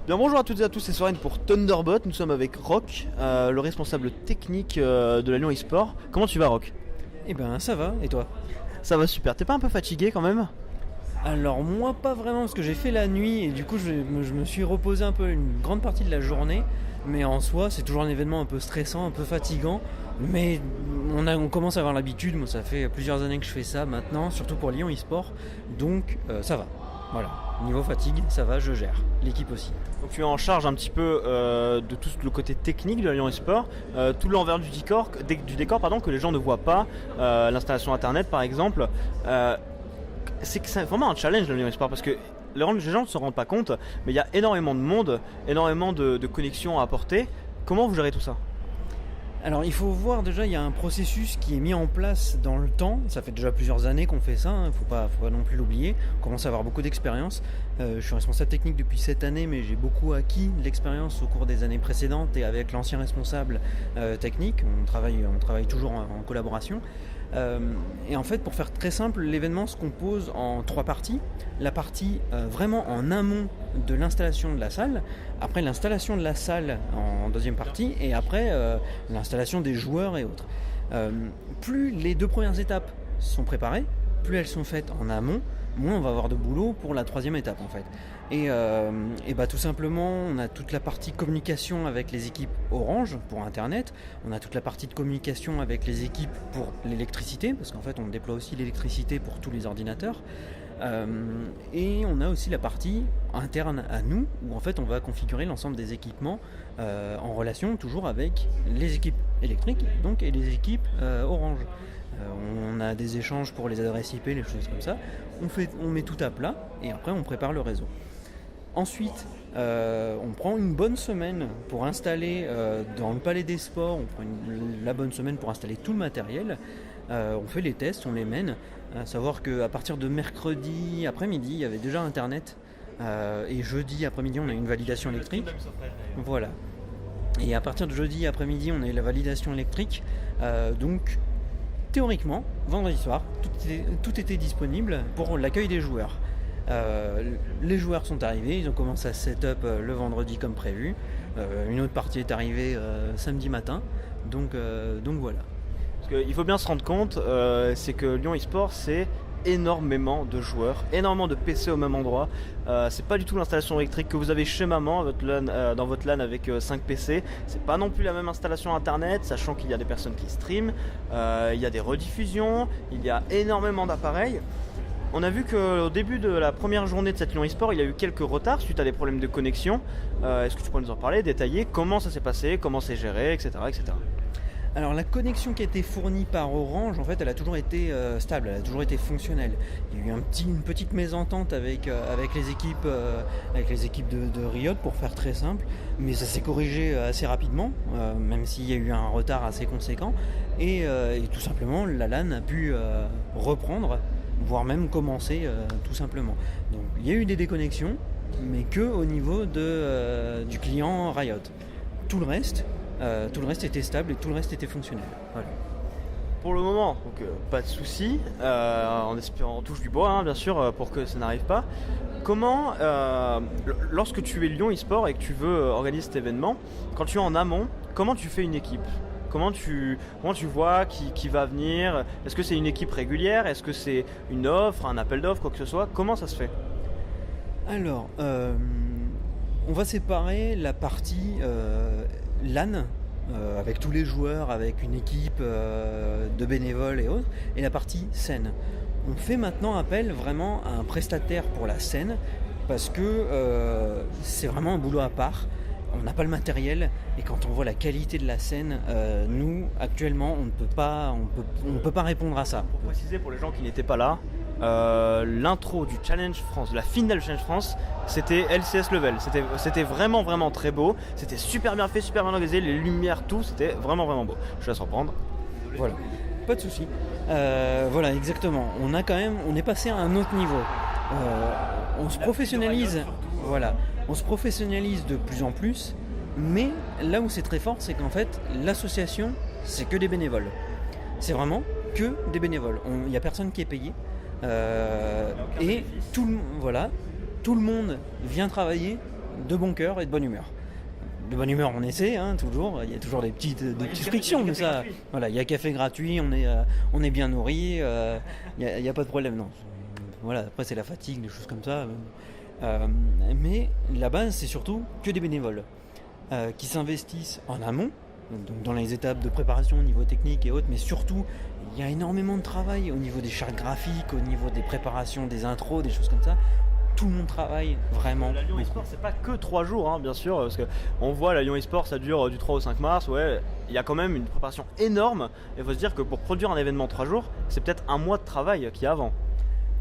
Bien, bonjour à toutes et à tous, c'est Soren pour Thunderbot. Nous sommes avec Rock, le responsable technique de la Lyon eSport. Comment tu vas, Rock? Eh ben ça va, et toi? Ça va super. T'es pas un peu fatigué quand même? Alors moi pas vraiment, parce que j'ai fait la nuit et du coup je me suis reposé un peu une grande partie de la journée. Mais en soi c'est toujours un événement un peu stressant, un peu fatigant. Mais on commence à avoir l'habitude, moi ça fait plusieurs années que je fais ça maintenant, surtout pour Lyon eSport. Donc ça va, voilà. Niveau fatigue, ça va, je gère. L'équipe aussi. Donc tu es en charge un petit peu de tout le côté technique de la Lyon eSport, tout l'envers du décor, que les gens ne voient pas, l'installation internet par exemple. C'est vraiment un challenge la Lyon eSport parce que les gens ne se rendent pas compte, mais il y a énormément de monde, énormément de connexions à apporter. Comment vous gérez tout ça? Alors il faut voir déjà, il y a un processus qui est mis en place dans le temps. Ça fait déjà plusieurs années qu'on fait ça, hein. Faut pas non plus l'oublier. On commence à avoir beaucoup d'expérience. Je suis responsable technique depuis cette année, mais j'ai beaucoup acquis de l'expérience au cours des années précédentes et avec l'ancien responsable technique. On travaille toujours en collaboration. Et en fait, pour faire très simple, l'événement se compose en 3 parties. La partie vraiment en amont de l'installation de la salle, après l'installation de la salle en deuxième partie, et après l'installation des joueurs et autres. Plus les 2 premières étapes sont préparées, plus elles sont faites en amont, moins on va avoir de boulot pour la 3e étape en fait. Et tout simplement, on a toute la partie communication avec les équipes Orange pour Internet, on a toute la partie de communication avec les équipes pour l'électricité, parce qu'en fait on déploie aussi l'électricité pour tous les ordinateurs. Et on a aussi la partie interne à nous, où en fait on va configurer l'ensemble des équipements en relation toujours avec les équipes électriques donc, et les équipes Orange. On a des échanges pour les adresses IP, les choses comme ça. On met tout à plat et après on prépare le réseau. Ensuite, on prend une bonne semaine pour installer dans le Palais des Sports, on prend la bonne semaine pour installer tout le matériel. On fait les tests, on les mène. À savoir qu'à partir de mercredi après-midi, il y avait déjà Internet. Et jeudi après-midi, on a une validation électrique. Voilà. Et à partir de jeudi après-midi, on a eu la validation électrique. Donc, théoriquement, vendredi soir, tout était disponible pour l'accueil des joueurs. Les joueurs sont arrivés, ils ont commencé à set-up le vendredi comme prévu. Une autre partie est arrivée samedi matin. Donc voilà. Parce qu'il faut bien se rendre compte, c'est que Lyon eSport, c'est énormément de joueurs, énormément de PC au même endroit. C'est pas du tout l'installation électrique que vous avez chez maman dans votre LAN avec 5 PC. C'est pas non plus la même installation internet, sachant qu'il y a des personnes qui streament, il y a des rediffusions, il y a énormément d'appareils. On a vu qu'au début de la première journée de cette Lyon eSport, il y a eu quelques retards suite à des problèmes de connexion. Est-ce que tu peux nous en parler, détailler comment ça s'est passé, comment c'est géré, etc., etc. Alors la connexion qui a été fournie par Orange, en fait, elle a toujours été stable, elle a toujours été fonctionnelle. Il y a eu une petite mésentente avec les équipes de Riot, pour faire très simple, mais ça s'est corrigé assez rapidement, même s'il y a eu un retard assez conséquent. Et tout simplement, la LAN a pu reprendre, voire même commencer tout simplement. Donc il y a eu des déconnexions, mais que au niveau du client Riot. Tout le reste était stable et tout le reste était fonctionnel. Voilà. Pour le moment, donc pas de soucis, en espérant, on touche du bois, hein, bien sûr, pour que ça n'arrive pas. Comment, lorsque tu es Lyon eSport et que tu veux organiser cet événement, quand tu es en amont, comment tu fais une équipe ? Comment tu vois qui va venir ? Est-ce que c'est une équipe régulière ? Est-ce que c'est une offre, un appel d'offres, quoi que ce soit ? Comment ça se fait ? Alors, on va séparer la partie LAN, avec tous les joueurs, avec une équipe de bénévoles et autres, et la partie scène. On fait maintenant appel vraiment à un prestataire pour la scène, parce que c'est vraiment un boulot à part. On n'a pas le matériel, et quand on voit la qualité de la scène, nous actuellement on ne peut pas répondre à ça. Pour préciser pour les gens qui n'étaient pas là, l'intro du Challenge France, de la finale Challenge France, c'était LCS Level. C'était vraiment vraiment très beau. C'était super bien fait, super bien organisé, les lumières, tout, c'était vraiment vraiment beau. Je laisse reprendre. Voilà, pas de souci. Voilà, exactement. On est passé à un autre niveau. On se professionnalise. Voilà. On se professionnalise de plus en plus, mais là où c'est très fort, c'est qu'en fait, l'association, c'est que des bénévoles. C'est vraiment que des bénévoles. Il n'y a personne qui est payé. Et tout le monde vient travailler de bon cœur et de bonne humeur. De bonne humeur, on essaie, toujours. Il y a toujours des petites frictions comme ça. Voilà, il y a café gratuit, on est bien nourri, il y a pas de problème, non. Voilà, après c'est la fatigue, des choses comme ça. Mais la base, c'est surtout que des bénévoles qui s'investissent en amont, donc dans les étapes de préparation au niveau technique et autres, mais surtout, il y a énormément de travail au niveau des chartes graphiques, au niveau des préparations, des intros, des choses comme ça. Tout le monde travaille vraiment. La Lyon eSport, c'est pas que 3 jours, bien sûr, parce qu'on voit la Lyon eSport, ça dure du 3 au 5 mars. Ouais, il y a quand même une préparation énorme. Il faut se dire que pour produire un événement 3 jours, c'est peut-être un mois de travail qu'il y a avant.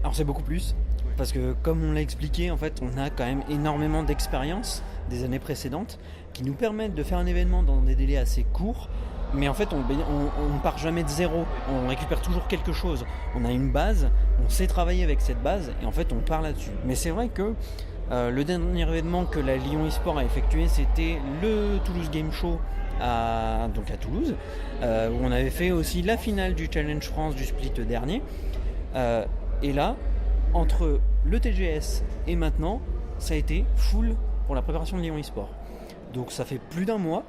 Alors c'est beaucoup plus, parce que comme on l'a expliqué, en fait, on a quand même énormément d'expérience des années précédentes qui nous permettent de faire un événement dans des délais assez courts. Mais en fait, on ne part jamais de zéro, on récupère toujours quelque chose. On a une base, on sait travailler avec cette base et en fait, on part là-dessus. Mais c'est vrai que le dernier événement que la Lyon eSport a effectué, c'était le Toulouse Game Show à Toulouse, où on avait fait aussi la finale du Challenge France du split dernier. Et là, entre le TGS et maintenant, ça a été full pour la préparation de Lyon eSport. Donc ça fait plus d'un mois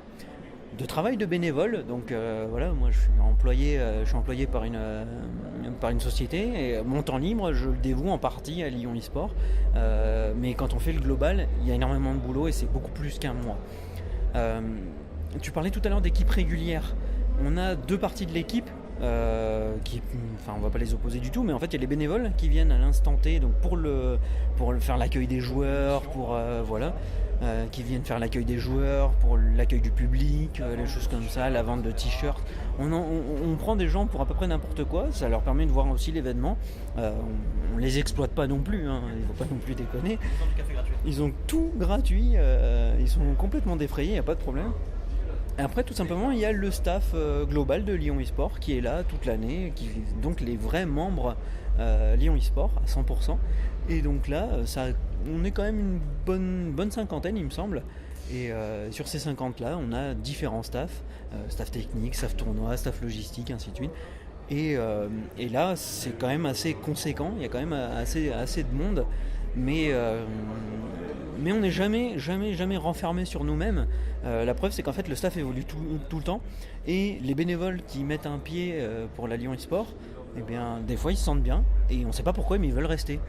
de travail de bénévole. Donc voilà, moi je suis employé par une société et mon temps libre je le dévoue en partie à Lyon eSport. Mais quand on fait le global, il y a énormément de boulot et c'est beaucoup plus qu'un mois. Tu parlais tout à l'heure d'équipe régulière. On a 2 parties de l'équipe. On va pas les opposer du tout, mais en fait il y a les bénévoles qui viennent à l'instant T, donc pour faire l'accueil des joueurs, qui viennent faire l'accueil des joueurs, pour l'accueil du public, les choses comme ça, la vente de t-shirts. On prend des gens pour à peu près n'importe quoi, ça leur permet de voir aussi l'événement. On les exploite pas non plus, il faut pas non plus déconner. Ils ont tout gratuit, ils sont complètement défrayés, il n'y a pas de problème. Et après, tout simplement, il y a le staff global de Lyon eSport qui est là toute l'année, donc les vrais membres Lyon eSport à 100%. Et donc là, on est quand même une bonne cinquantaine, il me semble. Et sur ces 50 là, on a différents staffs, staff technique, staff tournoi, staff logistique, ainsi de suite. Et là, c'est quand même assez conséquent, il y a quand même assez de monde. Mais on n'est jamais renfermé sur nous-mêmes. La preuve, c'est qu'en fait, le staff évolue tout le temps. Et les bénévoles qui mettent un pied pour la Lyon eSport, eh bien, des fois, ils se sentent bien. Et on ne sait pas pourquoi, mais ils veulent rester.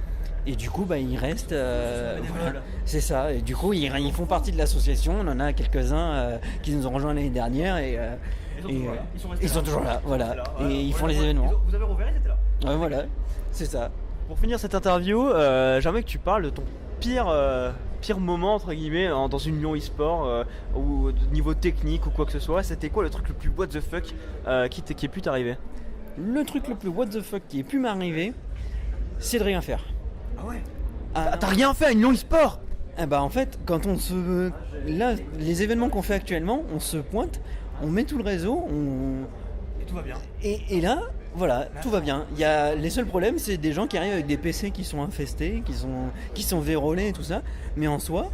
Et du coup, ils restent. Voilà, c'est ça. Et du coup, ils font partie de l'association. On en a quelques-uns qui nous ont rejoints l'année dernière. Ils sont toujours là. Voilà. Et ils font les événements. Vous avez rouvert, ils étaient là. Voilà, c'est ça. Pour finir cette interview, j'aimerais que tu parles de ton pire moment entre guillemets dans une Lyon eSport ou niveau technique ou quoi que ce soit. C'était quoi le truc le plus what the fuck qui ait pu t'arriver? Le truc le plus what the fuck qui ait pu m'arriver, c'est de rien faire. Ah ouais. T'as rien fait à une Lyon eSport? En fait, quand là, les événements qu'on fait actuellement, on se pointe, on met tout le réseau, et tout va bien. Et là, voilà, tout va bien. Les seuls problèmes, c'est des gens qui arrivent avec des PC qui sont infestés, qui sont vérolés et tout ça. Mais en soi,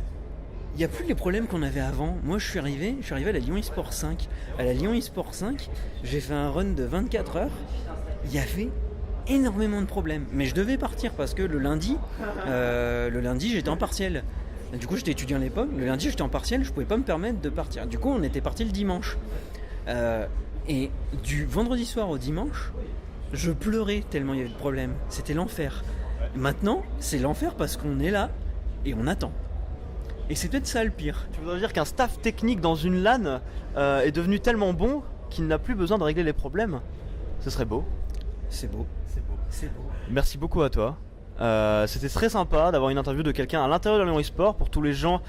il n'y a plus les problèmes qu'on avait avant. Moi, je suis arrivé à la Lyon eSport 5. À la Lyon eSport 5, j'ai fait un run de 24 heures. Il y avait énormément de problèmes. Mais je devais partir parce que le lundi, j'étais en partiel. Du coup, j'étais étudiant à l'époque. Le lundi, j'étais en partiel. Je pouvais pas me permettre de partir. Du coup, on était parti le dimanche. Et du vendredi soir au dimanche, je pleurais tellement il y avait de problèmes. C'était l'enfer. Maintenant, c'est l'enfer parce qu'on est là et on attend. Et c'est peut-être ça le pire. Tu voudrais dire qu'un staff technique dans une LAN est devenu tellement bon qu'il n'a plus besoin de régler les problèmes? Ce serait beau. C'est beau. Merci beaucoup à toi. C'était très sympa d'avoir une interview de quelqu'un à l'intérieur de Lyon eSport pour tous les gens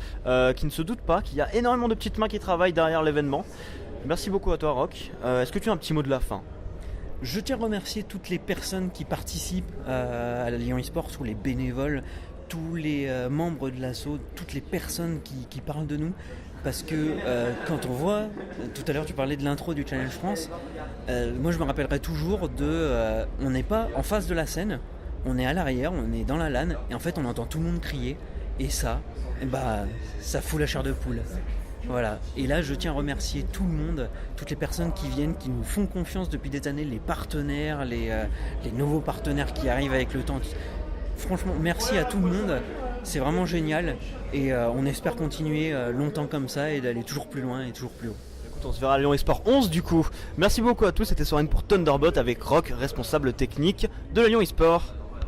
qui ne se doutent pas qu'il y a énormément de petites mains qui travaillent derrière l'événement. Merci beaucoup à toi, Rock. Est-ce que tu as un petit mot de la fin? Je tiens à remercier toutes les personnes qui participent à la Lyon eSport, tous les bénévoles, tous les membres de l'asso, toutes les personnes qui parlent de nous. Parce que quand on voit, tout à l'heure tu parlais de l'intro du Challenge France, moi je me rappellerai toujours on n'est pas en face de la scène, on est à l'arrière, on est dans la LAN, et en fait on entend tout le monde crier, et ça fout la chair de poule. Voilà. Et là, je tiens à remercier tout le monde, toutes les personnes qui viennent, qui nous font confiance depuis des années, les partenaires, les nouveaux partenaires qui arrivent avec le temps. Franchement, merci à tout le monde. c'est vraiment génial et on espère continuer longtemps comme ça et d'aller toujours plus loin et toujours plus haut. Écoute, on se verra à Lyon eSport 11 du coup. Merci beaucoup à tous, c'était Soren pour Thunderbot avec Rock, responsable technique de la Lyon eSport.